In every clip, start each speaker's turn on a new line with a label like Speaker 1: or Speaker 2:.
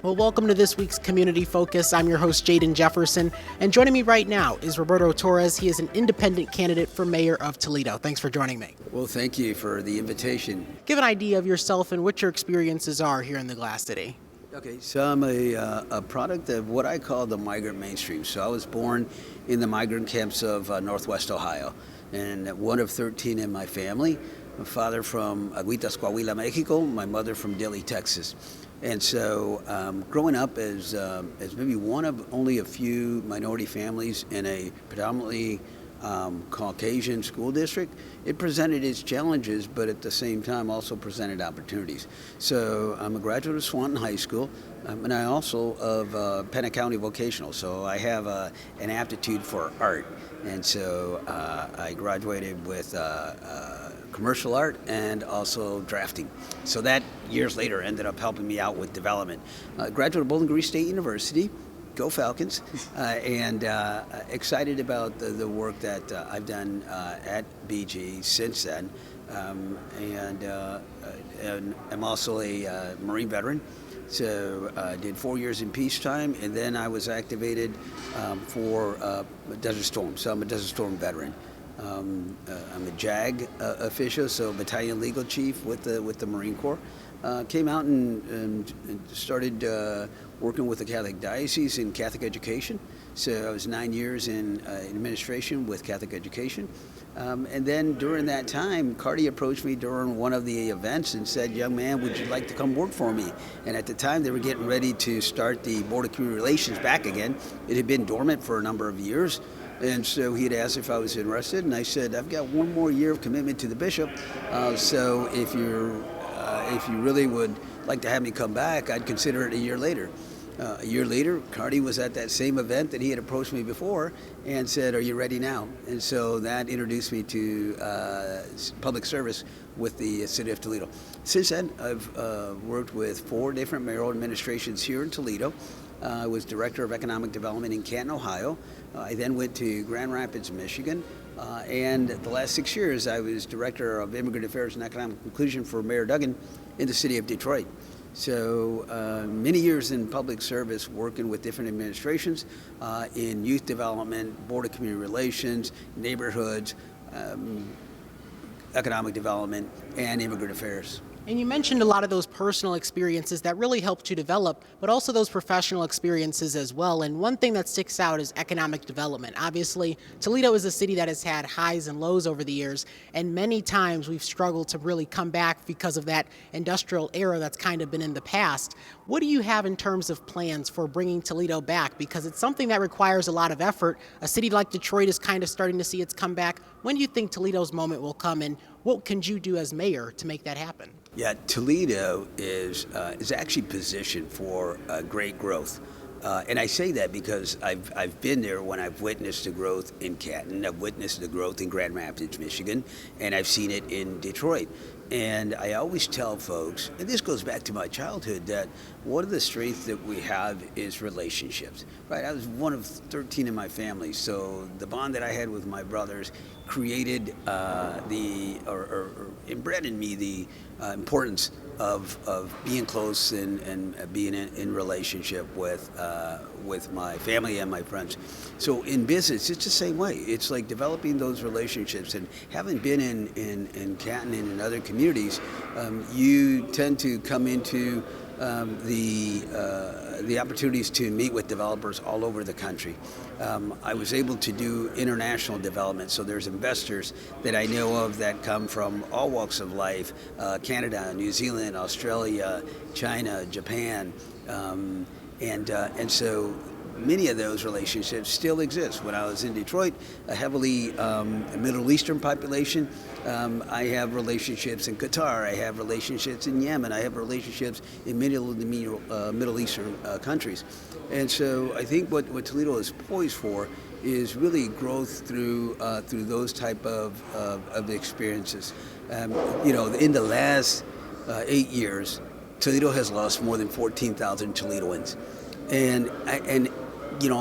Speaker 1: Well, welcome to this week's Community Focus. I'm your host, Jaden Jefferson, and joining me right now is Roberto Torres. He is an independent candidate for mayor of Toledo. Thanks for joining me.
Speaker 2: Well, thank you for the invitation.
Speaker 1: Give an idea of yourself and what your experiences are here in the Glass City.
Speaker 2: Okay, so I'm a product of what I call the migrant mainstream. So I was born in the migrant camps of Northwest Ohio, and one of 13 in my family. My father from Agüitas, Coahuila, Mexico. My mother from Dilley, Texas. And so growing up as maybe one of only a few minority families in a predominantly Caucasian school district, it presented its challenges, but at the same time also presented opportunities. So I'm a graduate of Swanton High School, and I also of Pena County Vocational. So I have an aptitude for art, and so I graduated with commercial art and also drafting. So that years later ended up helping me out with development. Graduate of Bowling Green State University. Go Falcons, and excited about the work that I've done at BG since then, and I'm also a Marine veteran, so I did 4 years in peacetime, and then I was activated for Desert Storm, so I'm a Desert Storm veteran. I'm a JAG official, so Battalion Legal Chief with the Marine Corps. Came out and started working with the Catholic Diocese in Catholic education. So I was 9 years in administration with Catholic education. And then during that time, Cardi approached me during one of the events and said, "Young man, would you like to come work for me?" And at the time, they were getting ready to start the Board of Community Relations back again. It had been dormant for a number of years. And so he had asked if I was interested, and I said, "I've got one more year of commitment to the bishop, so if you really would like to have me come back, I'd consider it a year later." A year later, Cardi was at that same event that he had approached me before and said, "Are you ready now?" And so that introduced me to public service with the city of Toledo. Since then, I've worked with 4 different mayoral administrations here in Toledo. I was Director of Economic Development in Canton, Ohio. I then went to Grand Rapids, Michigan. And the last 6 years, I was Director of Immigrant Affairs and Economic Inclusion for Mayor Duggan in the city of Detroit. So many years in public service working with different administrations in youth development, Board of Community Relations, neighborhoods, economic development, and immigrant affairs.
Speaker 1: And you mentioned a lot of those personal experiences that really helped you develop, but also those professional experiences as well. And one thing that sticks out is economic development. Obviously, Toledo is a city that has had highs and lows over the years, and many times we've struggled to really come back because of that industrial era that's kind of been in the past. What do you have in terms of plans for bringing Toledo back? Because it's something that requires a lot of effort. A city like Detroit is kind of starting to see its comeback. When do you think Toledo's moment will come, and what can you do as mayor to make that happen?
Speaker 2: Yeah, Toledo is actually positioned for great growth. And I say that because I've been there when I've witnessed the growth in Canton, I've witnessed the growth in Grand Rapids, Michigan, and I've seen it in Detroit. And I always tell folks, and this goes back to my childhood, that one of the strengths that we have is relationships, right? I was one of 13 in my family, so the bond that I had with my brothers created inbred in me the importance of being close and being in relationship with my family and my friends. So in business, it's the same way. It's like developing those relationships, and having been in Canton and in other communities, you tend to come into the opportunities to meet with developers all over the country. I was able to do international development, so there's investors that I know of that come from all walks of life, Canada, New Zealand, Australia, China, Japan, and so many of those relationships still exist. When I was in Detroit, a heavily Middle Eastern population, I have relationships in Qatar, I have relationships in Yemen, I have relationships in many of the Middle Eastern countries. And so I think what Toledo is poised for is really growth through those type of experiences. In the last 8 years, Toledo has lost more than 14,000 Toledoans. And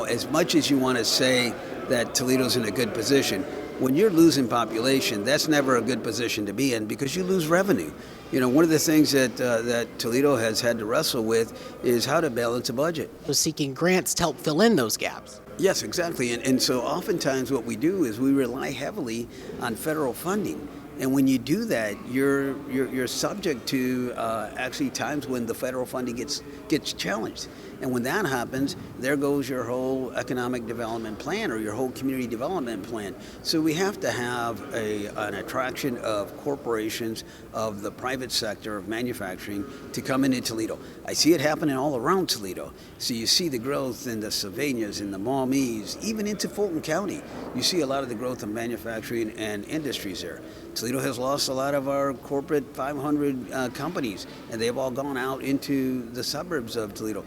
Speaker 2: as much as you want to say that Toledo's in a good position, when you're losing population, that's never a good position to be in because you lose revenue. One of the things that Toledo has had to wrestle with is how to balance a budget.
Speaker 1: So seeking grants to help fill in those gaps.
Speaker 2: Yes, exactly. And so oftentimes what we do is we rely heavily on federal funding. And when you do that, you're subject to actually times when the federal funding gets challenged. And when that happens, there goes your whole economic development plan or your whole community development plan. So we have to have an attraction of corporations, of the private sector, of manufacturing to come into Toledo. I see it happening all around Toledo. So you see the growth in the Sylvanias, in the Maumese, even into Fulton County. You see a lot of the growth of manufacturing and industries there. Toledo has lost a lot of our corporate 500 companies, and they've all gone out into the suburbs of Toledo.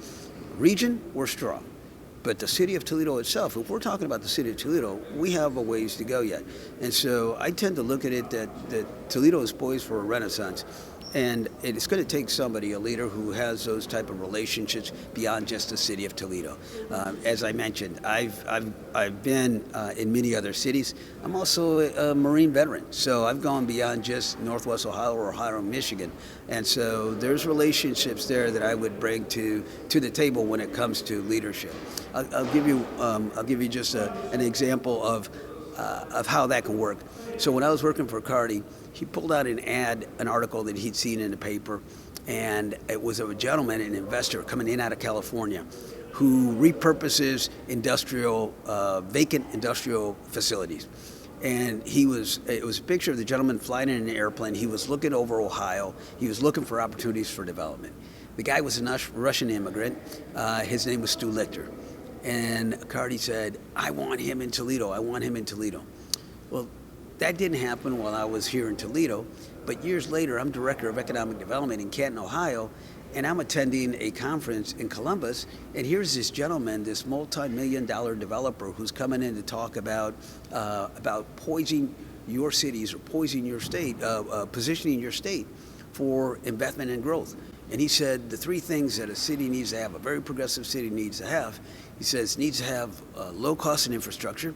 Speaker 2: Region, we're strong. But the city of Toledo itself, if we're talking about the city of Toledo, we have a ways to go yet. And so I tend to look at it that Toledo is poised for a renaissance. And it's going to take somebody, a leader who has those type of relationships beyond just the city of Toledo. As I mentioned, I've been in many other cities. I'm also a Marine veteran, so I've gone beyond just Northwest Ohio or Ohio, Michigan. And so there's relationships there that I would bring to the table when it comes to leadership. I'll give you just an example of how that can work. So when I was working for Cardi, he pulled out an article that he'd seen in the paper, and it was of a gentleman, an investor coming in out of California, who repurposes vacant industrial facilities. And it was a picture of the gentleman flying in an airplane. He was looking over Ohio. He was looking for opportunities for development. The guy was a Russian immigrant. His name was Stu Lichter. And Cardi said, I want him in Toledo. I want him in Toledo. Well, that didn't happen while I was here in Toledo, but years later, I'm Director of Economic Development in Canton, Ohio, and I'm attending a conference in Columbus, and here's this gentleman, this multi-million-dollar developer who's coming in to talk about poisoning your cities or poisoning your state, positioning your state for investment and growth. And he said the three things that a city needs to have, a very progressive city needs to have, he says it needs to have low cost and infrastructure,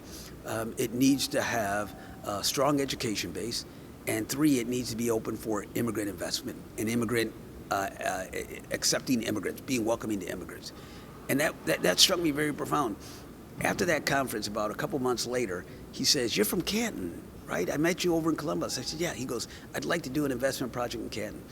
Speaker 2: it needs to have a strong education base, and three, it needs to be open for immigrant investment and accepting immigrants, being welcoming to immigrants. And that struck me very profound. After that conference, about a couple months later, he says, you're from Canton, right? I met you over in Columbus. I said, yeah. He goes, I'd like to do an investment project in Canton.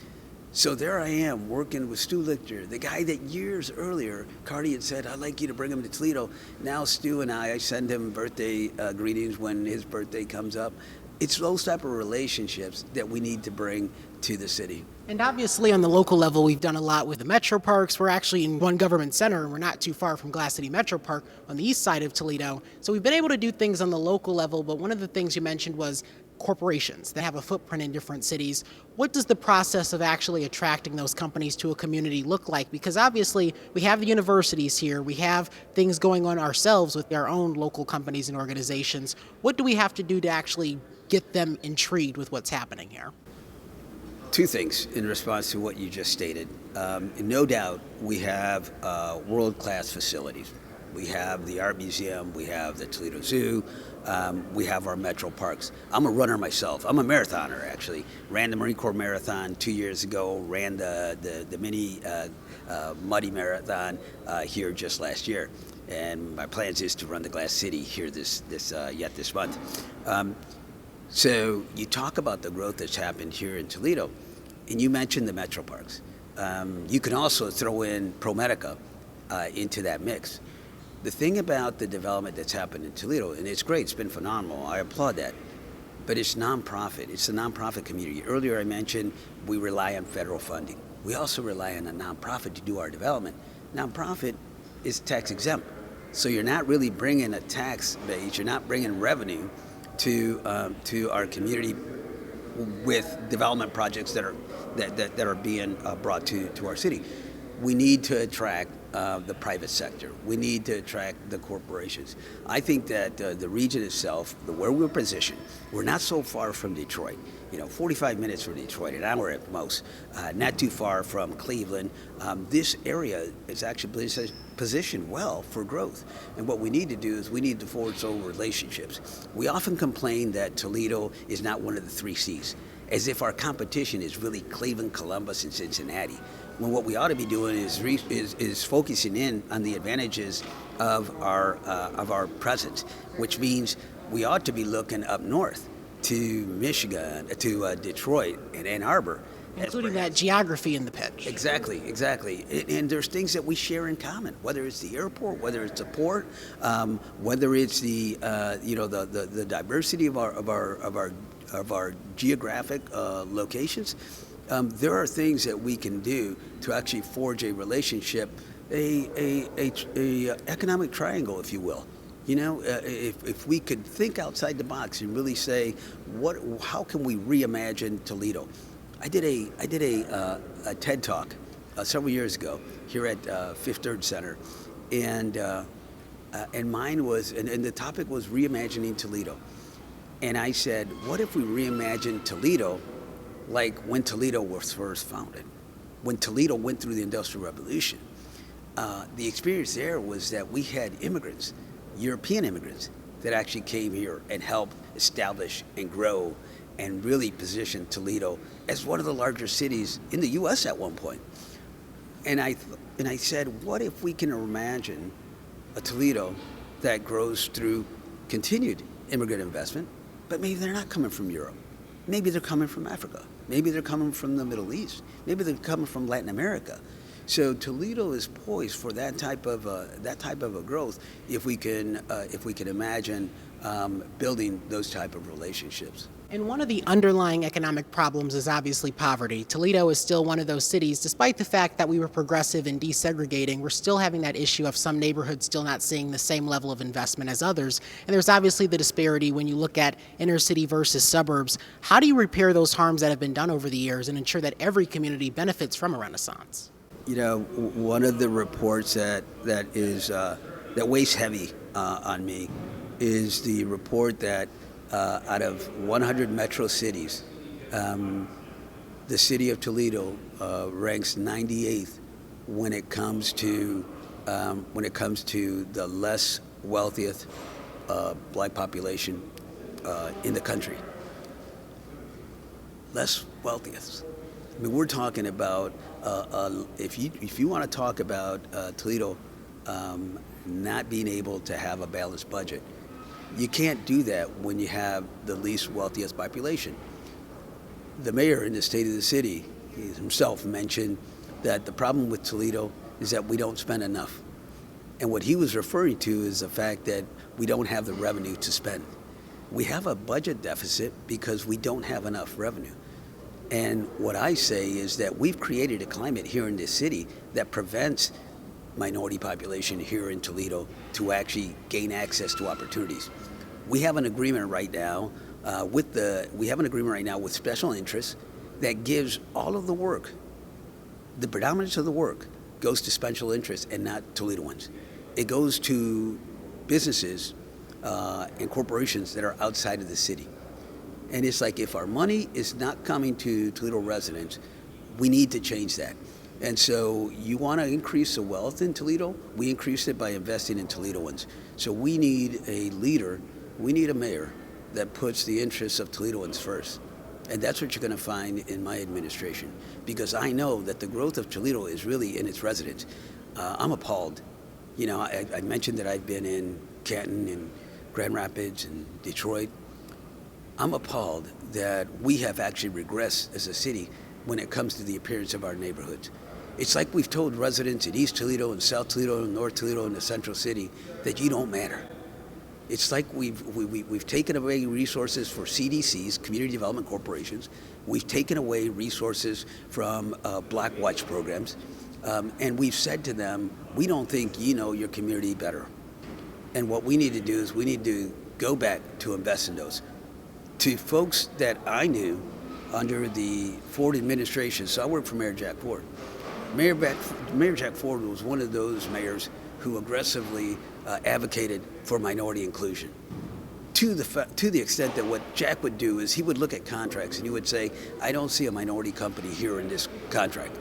Speaker 2: So there I am working with Stu Lichter, the guy that years earlier, Cardi had said, I'd like you to bring him to Toledo. Now Stu and I send him birthday greetings when his birthday comes up. It's those type of relationships that we need to bring to the city.
Speaker 1: And obviously on the local level, we've done a lot with the metro parks. We're actually in one government center, and we're not too far from Glass City Metro Park on the east side of Toledo. So we've been able to do things on the local level, but one of the things you mentioned was corporations that have a footprint in different cities. What does the process of actually attracting those companies to a community look like? Because obviously we have the universities here, we have things going on ourselves with our own local companies and organizations. What do we have to do to actually get them intrigued with what's happening here?
Speaker 2: Two things in response to what you just stated. No doubt we have world-class facilities. We have the Art Museum, we have the Toledo Zoo, we have our metro parks. I'm a runner myself. I'm a marathoner, actually. Ran the Marine Corps Marathon 2 years ago, ran the mini muddy marathon here just last year. And my plans is to run the Glass City here this month. So you talk about the growth that's happened here in Toledo, and you mentioned the metro parks. You can also throw in ProMedica into that mix. The thing about the development that's happened in Toledo, and it's great, it's been phenomenal, I applaud that, but it's nonprofit, it's the nonprofit community. Earlier I mentioned we rely on federal funding. We also rely on a nonprofit to do our development. Nonprofit is tax exempt, so you're not really bringing a tax base, you're not bringing revenue to our community with development projects that are being brought to our city. We need to attract the private sector. We need to attract the corporations. I think that the region itself, where we're positioned, we're not so far from Detroit. 45 minutes from Detroit, an hour at most. Not too far from Cleveland. This area is actually positioned well for growth. And what we need to do is we need to forge those relationships. We often complain that Toledo is not one of the three C's, as if our competition is really Cleveland, Columbus, and Cincinnati. When what we ought to be doing is focusing in on the advantages of our presence, which means we ought to be looking up north to Michigan, to Detroit and Ann Arbor.
Speaker 1: Including that geography in the pitch.
Speaker 2: Exactly. And there's things that we share in common, whether it's the airport, whether it's the port, whether it's the diversity of our geographic locations. There are things that we can do to actually forge a relationship, a economic triangle, if you will. If we could think outside the box and really say, how can we reimagine Toledo? I did a TED Talk several years ago here at Fifth Third Center, and mine was, and the topic was reimagining Toledo. And I said, what if we reimagine Toledo like when Toledo was first founded, when Toledo went through the Industrial Revolution? The experience there was that we had immigrants, European immigrants, that actually came here and helped establish and grow and really position Toledo as one of the larger cities in the U.S. at one point. And I said, what if we can imagine a Toledo that grows through continued immigrant investment, but maybe they're not coming from Europe. Maybe they're coming from Africa. Maybe they're coming from the Middle East. Maybe they're coming from Latin America. So Toledo is poised for that type of a growth if we can imagine building those type of relationships.
Speaker 1: And one of the underlying economic problems is obviously poverty. Toledo is still one of those cities, despite the fact that we were progressive in desegregating, we're still having that issue of some neighborhoods still not seeing the same level of investment as others. And there's obviously the disparity when you look at inner city versus suburbs. How do you repair those harms that have been done over the years and ensure that every community benefits from a renaissance?
Speaker 2: One of the reports that weighs heavy on me is the report that out of 100 metro cities, the city of Toledo ranks 98th when it comes to the less wealthiest black population in the country. Less wealthiest. I mean, we're talking about if you want to talk about Toledo not being able to have a balanced budget. You can't do that when you have the least wealthiest population. The mayor in the state of the city, he himself mentioned that the problem with Toledo is that we don't spend enough. And what he was referring to is the fact that we don't have the revenue to spend. We have a budget deficit because we don't have enough revenue. And what I say is that we've created a climate here in this city that prevents minority population here in Toledo to actually gain access to opportunities. We have an agreement right now with special interests that gives all of the work, the predominance of the work goes to special interests and not Toledoans. It goes to businesses and corporations that are outside of the city. And it's like, if our money is not coming to Toledo residents, we need to change that. And so you want to increase the wealth in Toledo, we increase it by investing in Toledoans. So we need a leader, we need a mayor that puts the interests of Toledoans first. And that's what you're going to find in my administration, because I know that the growth of Toledo is really in its residents. I'm appalled. I mentioned that I've been in Canton and Grand Rapids and Detroit. I'm appalled that we have actually regressed as a city when it comes to the appearance of our neighborhoods. It's like we've told residents in East Toledo and South Toledo and North Toledo and the Central City that you don't matter. It's like we've taken away resources for CDCs, Community Development Corporations. We've taken away resources from Black Watch programs. And we've said to them, we don't think you know your community better. And what we need to do is we need to go back to invest in those. To folks that I knew under the Ford administration, so I worked for Mayor Jack Ford. Mayor Jack Ford was one of those mayors who aggressively advocated for minority inclusion. To the extent that what Jack would do is he would look at contracts and he would say, I don't see a minority company here in this contract.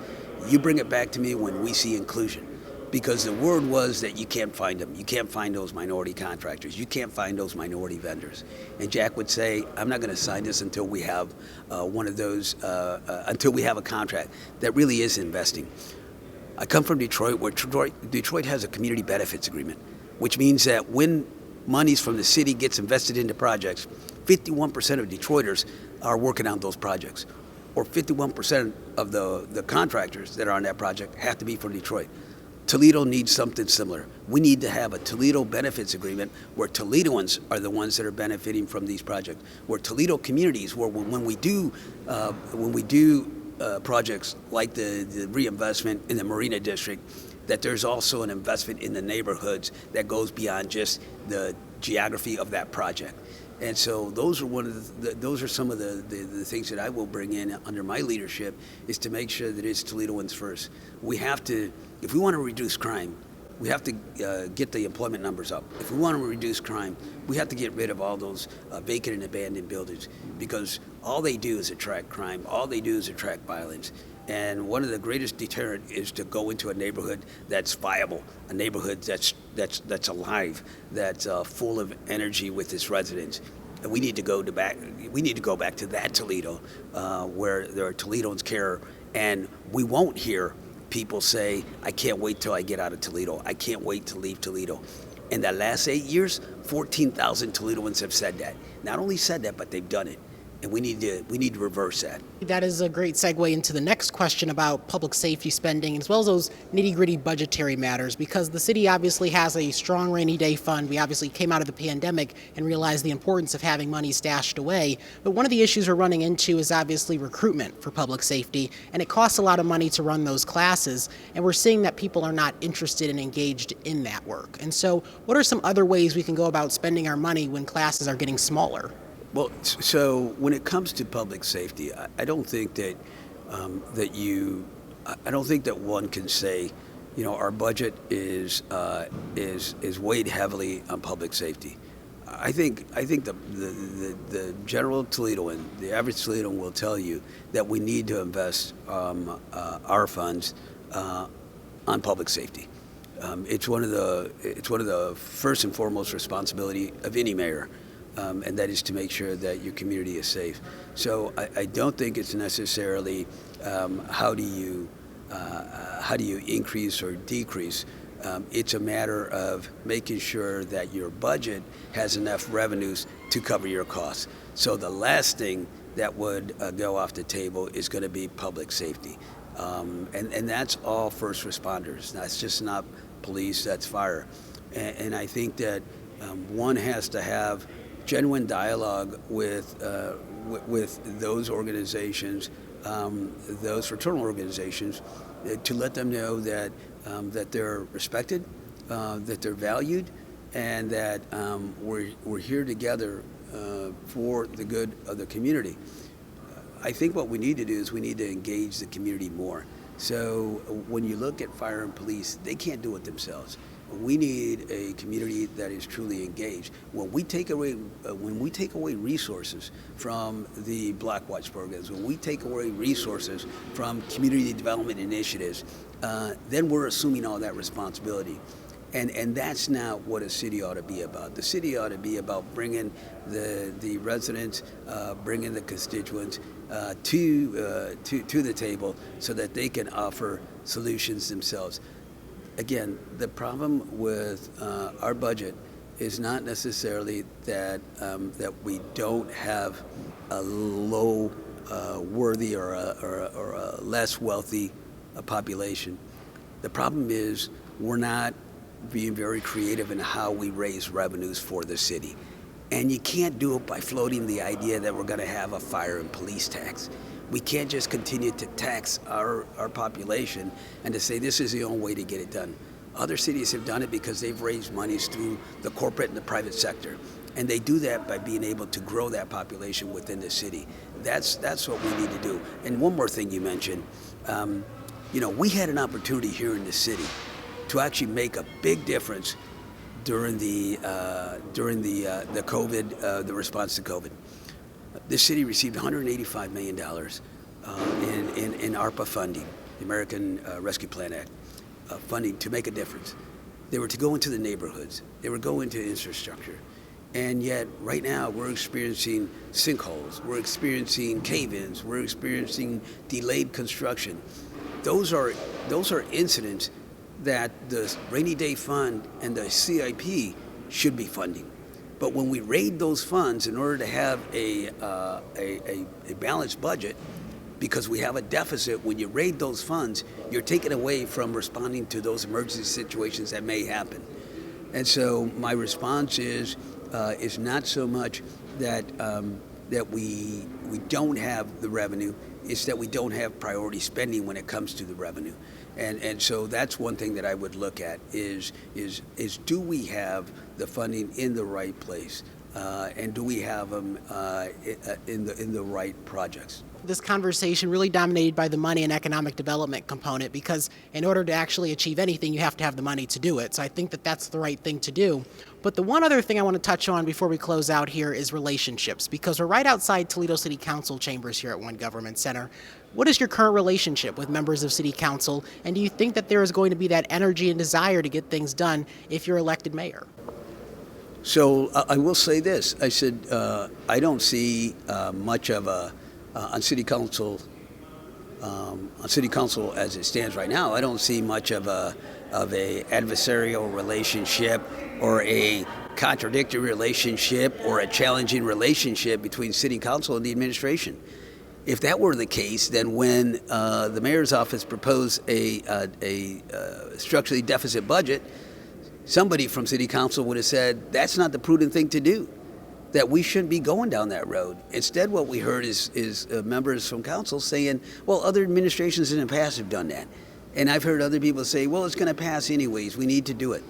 Speaker 2: You bring it back to me when we see inclusion. Because the word was that you can't find them. You can't find those minority contractors. You can't find those minority vendors. And Jack would say, I'm not going to sign this until we have until we have a contract that really is investing. I come from Detroit, where Detroit has a community benefits agreement, which means that when monies from the city gets invested into projects, 51% of Detroiters are working on those projects, or 51% of the contractors that are on that project have to be from Detroit. Toledo needs something similar. We need to have a Toledo benefits agreement where Toledoans are the ones that are benefiting from these projects, where Toledo communities, where when we do projects like the reinvestment in the Marina District, that there's also an investment in the neighborhoods that goes beyond just the geography of that project. And so those are some of the things that I will bring in under my leadership, is to make sure that it's Toledoans first. We have to, if we want to reduce crime, we have to get the employment numbers up. If we want to reduce crime, we have to get rid of all those vacant and abandoned buildings, because all they do is attract crime. All they do is attract violence. And one of the greatest deterrent is to go into a neighborhood that's viable, a neighborhood that's alive, that's full of energy with its residents. And we need to go back to that Toledo, where there are Toledoans care, and we won't hear people say, I can't wait till I get out of Toledo. I can't wait to leave Toledo. In the last 8 years, 14,000 Toledoans have said that. Not only said that, but they've done it. And we need to reverse that.
Speaker 1: That is a great segue into the next question about public safety spending, as well as those nitty-gritty budgetary matters, because the city obviously has a strong rainy day fund. We obviously came out of the pandemic and realized the importance of having money stashed away. But one of the issues we're running into is obviously recruitment for public safety, and it costs a lot of money to run those classes, and we're seeing that people are not interested and engaged in that work. And so what are some other ways we can go about spending our money when classes are getting smaller?
Speaker 2: Well, so when it comes to public safety, I don't think that I don't think that one can say, our budget is weighed heavily on public safety. I think the general Toledoan, the average Toledoan, will tell you that we need to invest our funds on public safety. It's one of the first and foremost responsibility of any mayor. And that is to make sure that your community is safe. So I don't think it's necessarily how do you increase or decrease. It's a matter of making sure that your budget has enough revenues to cover your costs. So the last thing that would go off the table is going to be public safety. And that's all first responders. That's just not police, that's fire. And I think that one has to have genuine dialogue with those organizations, those fraternal organizations, to let them know that they're respected, that they're valued, and that we're here together for the good of the community. I think what we need to do is we need to engage the community more. So when you look at fire and police, they can't do it themselves. We need a community that is truly engaged. When we take away resources from the Block Watch programs, when we take away resources from community development initiatives, then we're assuming all that responsibility. And that's not what a city ought to be about. The city ought to be about bringing the residents, bringing the constituents to the table so that they can offer solutions themselves. Again, the problem with our budget is not necessarily that we don't have a low worthy or a less wealthy population. The problem is we're not being very creative in how we raise revenues for the city. And you can't do it by floating the idea that we're going to have a fire and police tax. We can't just continue to tax our population and to say this is the only way to get it done. Other cities have done it because they've raised monies through the corporate and the private sector. And they do that by being able to grow that population within the city. That's what we need to do. And one more thing you mentioned, We had an opportunity here in the city to actually make a big difference during the COVID, the response to COVID. This city received $185 million in ARPA funding, the American Rescue Plan Act funding, to make a difference. They were to go into the neighborhoods. They were go into infrastructure. And yet, right now, we're experiencing sinkholes. We're experiencing cave-ins. We're experiencing delayed construction. Those are incidents that the rainy day fund and the CIP should be funding. But when we raid those funds in order to have a balanced budget, because we have a deficit, when you raid those funds, you're taken away from responding to those emergency situations that may happen. And so my response is not so much that we don't have the revenue, it's that we don't have priority spending when it comes to the revenue. And so that's one thing that I would look at is do we have the funding in the right place, and do we have them in the right projects?
Speaker 1: This conversation really dominated by the money and economic development component, because in order to actually achieve anything, you have to have the money to do it. So I think that that's the right thing to do. But the one other thing I want to touch on before we close out here is relationships, because we're right outside Toledo City Council chambers here at One Government Center. What is your current relationship with members of City Council, and do you think that there is going to be that energy and desire to get things done if you're elected mayor?
Speaker 2: So I will say this. I said I don't see much of a on City Council as it stands right now. I don't see much of a adversarial relationship or a contradictory relationship or a challenging relationship between City Council and the administration. If that were the case, then when the mayor's office proposed a structurally deficit budget, somebody from City Council would have said that's not the prudent thing to do, that we shouldn't be going down that road. Instead, what we heard is members from council saying, well, other administrations in the past have done that. And I've heard other people say, well, it's going to pass anyways. We need to do it.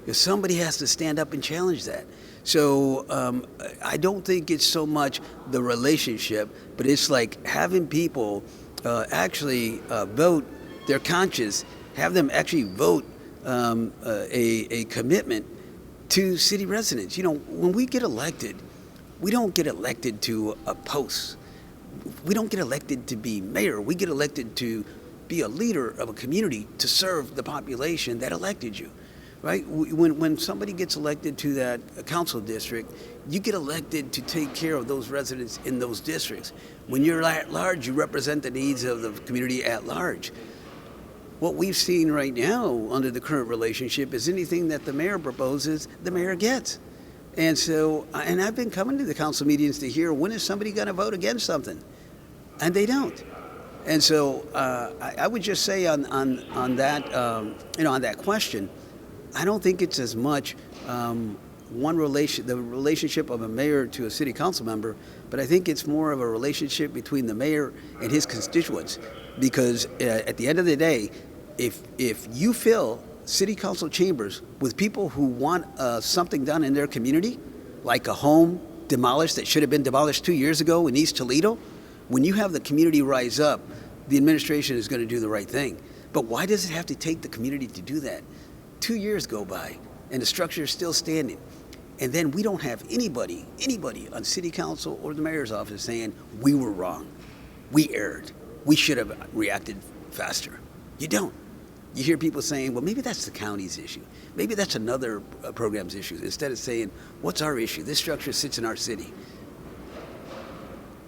Speaker 2: If somebody has to stand up and challenge that. So I don't think it's so much the relationship, but it's like having people actually vote their conscience, have them actually vote a commitment to city residents. When we get elected, we don't get elected to a post. We don't get elected to be mayor. We get elected to be a leader of a community to serve the population that elected you, right? When somebody gets elected to that council district, you get elected to take care of those residents in those districts. When you're at large, you represent the needs of the community at large. What we've seen right now under the current relationship is anything that the mayor proposes, the mayor gets. And so, and I've been coming to the council meetings to hear, when is somebody going to vote against something? And they don't. And so I would just say on that, on that question, I don't think it's as much the relationship of a mayor to a city council member, but I think it's more of a relationship between the mayor and his constituents. Because at the end of the day, if you fill city council chambers with people who want something done in their community, like a home demolished that should have been demolished 2 years ago in East Toledo, when you have the community rise up, the administration is going to do the right thing. But why does it have to take the community to do that? 2 years go by, and the structure is still standing. And then we don't have anybody on city council or the mayor's office saying, we were wrong, we erred, we should have reacted faster. You don't. You hear people saying, well, maybe that's the county's issue. Maybe that's another program's issue. Instead of saying, what's our issue? This structure sits in our city.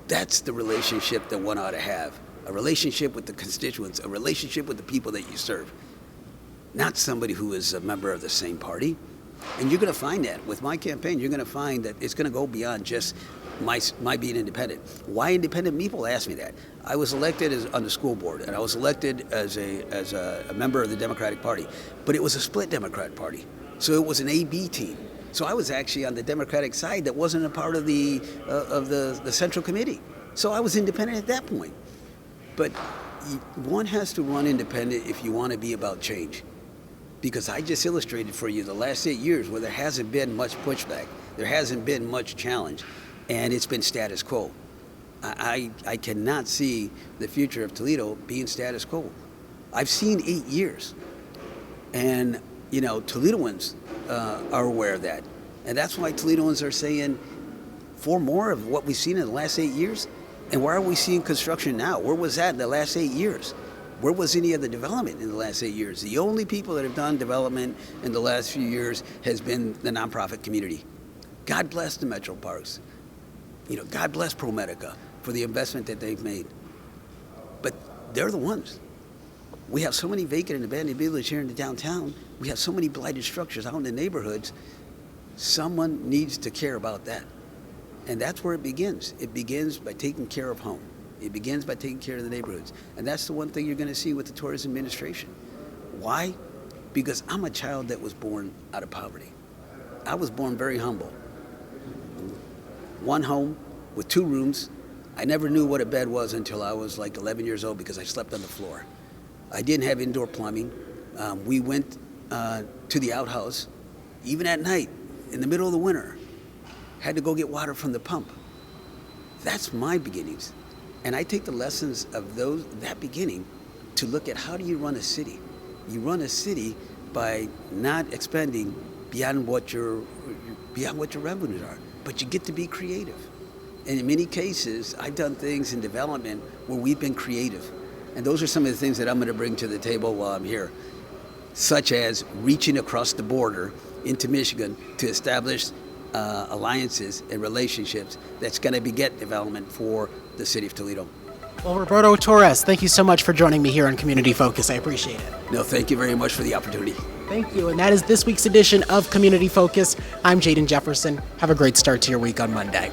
Speaker 2: That's the relationship that one ought to have. A relationship with the constituents, a relationship with the people that you serve. Not somebody who is a member of the same party. And you're going to find that with my campaign. You're going to find that it's going to go beyond just my being independent. Why independent? People ask me that. I was elected on the school board, and I was elected as a member of the Democratic Party, but it was a split Democrat Party, so it was an A-B team. So I was actually on the Democratic side that wasn't a part of the Central Committee. So I was independent at that point. But one has to run independent if you want to be about change. Because I just illustrated for you the last 8 years where there hasn't been much pushback, there hasn't been much challenge, and it's been status quo. I cannot see the future of Toledo being status quo. I've seen 8 years. And, Toledoans are aware of that. And that's why Toledoans are saying 4 more of what we've seen in the last 8 years. And where are we seeing construction now? Where was that in the last 8 years? Where was any of the development in the last 8 years? The only people that have done development in the last few years has been the nonprofit community. God bless the Metro Parks. God bless ProMedica for the investment that they've made. But they're the ones. We have so many vacant and abandoned buildings here in the downtown. We have so many blighted structures out in the neighborhoods. Someone needs to care about that. And that's where it begins. It begins by taking care of home. It begins by taking care of the neighborhoods. And that's the one thing you're going to see with the Torres administration. Why? Because I'm a child that was born out of poverty. I was born very humble. 1 home with 2 rooms. I never knew what a bed was until I was like 11 years old because I slept on the floor. I didn't have indoor plumbing. We went to the outhouse, even at night, in the middle of the winter. Had to go get water from the pump. That's my beginnings. And I take the lessons of that beginning to look at how do you run a city. You run a city by not expending beyond what your revenues are, but you get to be creative. And in many cases, I've done things in development where we've been creative. And those are some of the things that I'm going to bring to the table while I'm here, such as reaching across the border into Michigan to establish alliances and relationships that's going to beget development for the city of Toledo.
Speaker 1: Well, Roberto Torres, thank you so much for joining me here on Community Focus. I appreciate it.
Speaker 2: No, thank you very much for the opportunity.
Speaker 1: Thank you. And that is this week's edition of Community Focus. I'm Jaden Jefferson. Have a great start to your week on Monday.